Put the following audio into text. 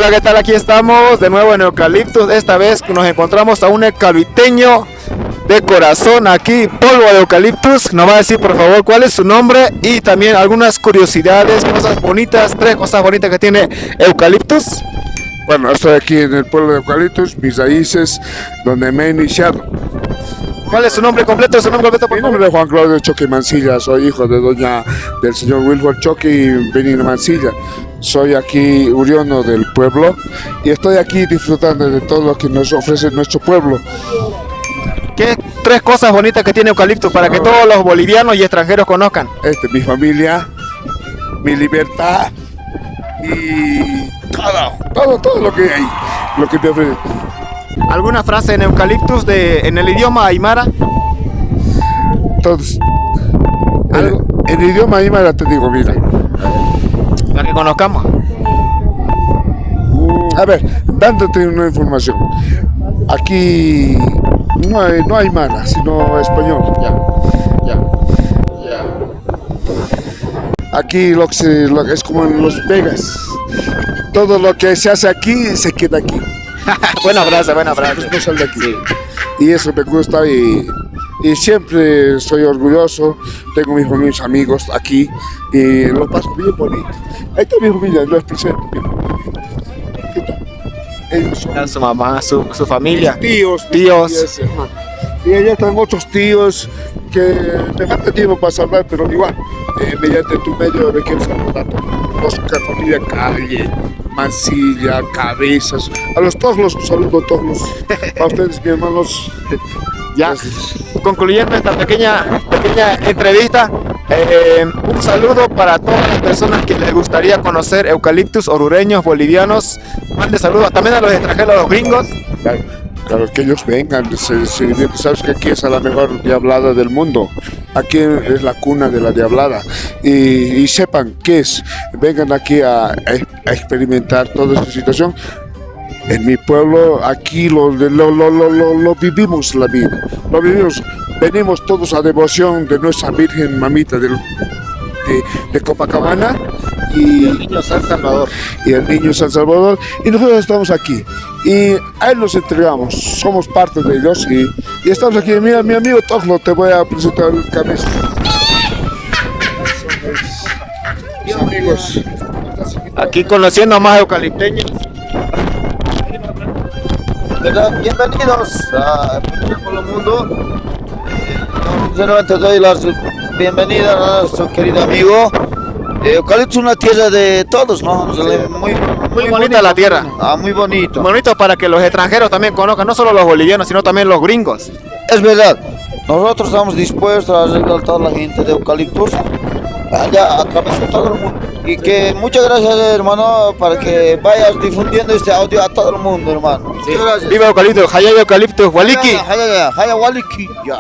Hola, ¿qué tal? Aquí estamos de nuevo en Eucaliptus. Esta vez nos encontramos a un eucalipteño de corazón aquí, Polvo de Eucaliptus. Nos va a decir por favor cuál es su nombre y también algunas curiosidades, cosas bonitas, tres cosas bonitas que tiene Eucaliptus. Bueno, estoy aquí en el pueblo de Eucaliptus, mis raíces, donde me he iniciado. ¿Cuál es su nombre completo? Su nombre completo, por Mi favor. nombre es Juan Claudio Choque Mancilla, soy hijo de del señor Wilford Choque y Benigno Mancilla. Soy aquí uriono del pueblo y estoy aquí disfrutando de todo lo que nos ofrece nuestro pueblo. ¿Qué tres cosas bonitas que tiene Eucaliptus para que todos los bolivianos y extranjeros conozcan? Mi familia, mi libertad y todo lo que hay, lo que me ofrece. ¿Alguna frase en Eucaliptus en el idioma aymara? Entonces, ¿Algo? en idioma aymara te digo, mira. Para que conozcamos. A ver, dándote una información. Aquí no hay mala, sino español. Ya. Aquí es como en Las Vegas. Todo lo que se hace aquí se queda aquí. Buena frase, buena frase. No sale de aquí. Y eso me gusta y siempre estoy orgulloso. Tengo mis amigos aquí y lo paso bien bonito. Ahí está mi familia, lo presento. Ahí está. Ellos son Su mamá, su familia. tíos. Tíos. Ajá. Y allá están otros tíos que me falta tiempo para saludar, pero igual, mediante tu medio me quiero saludar a los familia Calle, Mancilla, Cabezas, todos los saludo, a ustedes, mis hermanos. Ya, concluyendo esta pequeña entrevista, un saludo para todas las personas que les gustaría conocer Eucaliptus, orureños, bolivianos. Mande saludos también a los extranjeros, a los gringos. Claro, que ellos vengan, sabes que aquí es la mejor diablada del mundo, aquí es la cuna de la diablada y sepan qué es, vengan aquí a experimentar toda esta situación. En mi pueblo, aquí lo vivimos la vida, lo vivimos, venimos todos a devoción de nuestra Virgen Mamita de Copacabana y El niño San Salvador. y el niño San Salvador, y nosotros estamos aquí y a él nos entregamos, somos parte de ellos y estamos aquí. Mira, mi amigo Toglo, te voy a presentar el cabeza. Mis amigos, Aquí conociendo más eucalipteños. Bienvenidos a Pueblo Mundo. Sinceramente doy las bienvenidas a nuestro querido amigo. Eucaliptus es una tierra de todos, ¿no? Muy bonita la tierra. Muy bonito. Bonito para que los extranjeros también conozcan, no solo los bolivianos, sino también los gringos. Es verdad, nosotros estamos dispuestos a arreglar a toda la gente de Eucaliptus allá a través de todo el mundo. Y que muchas gracias, hermano, para que vayas difundiendo este audio a todo el mundo, hermano. Muchas gracias. Viva Eucaliptus, Hayay Eucaliptus, Waliki. Haya Waliki. Ya.